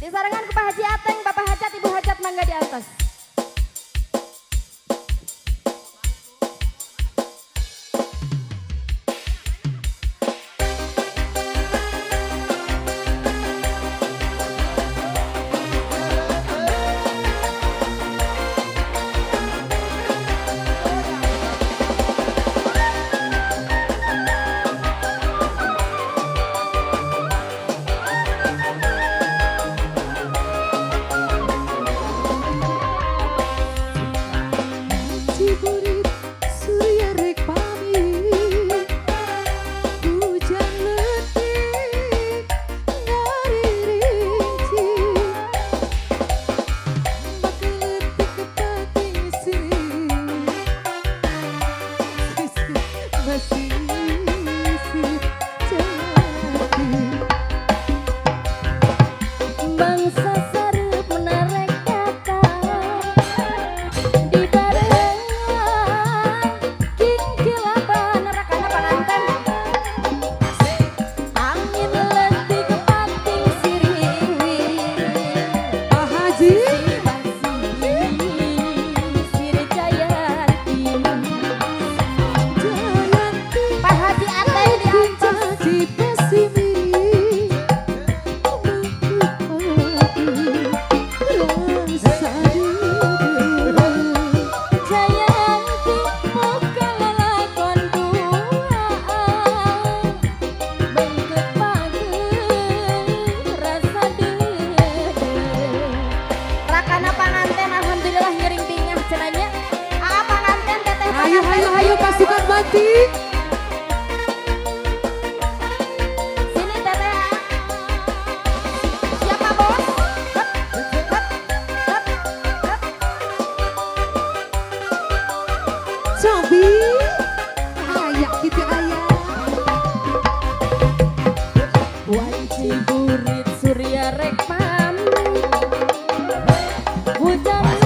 Disarangan ke Pak Haji Ateng, Bapak Hajat, Ibu Hajat mangga di atas. Ciburit surya rek pamit hujan letih ngaririnci mati letih kepating masih jati Bangsa sarep menarik kata di barengan kingkilaban rakana panganten angin letih kepating siriwi Pak Haji siri Jayanti Jayanti Pak Haji Ateng di atas. jadi pesimi rasa Jayanti muka lalakon buaan bengkek pageng rasa dede rakana panganten alhamdulillah ngiring bingah cenanya panganten teteh Hayu hayu hayu pasukan batik sini teteh siapa bos Cobi ayak gitu ayak Ciburit surya rek pamit hujan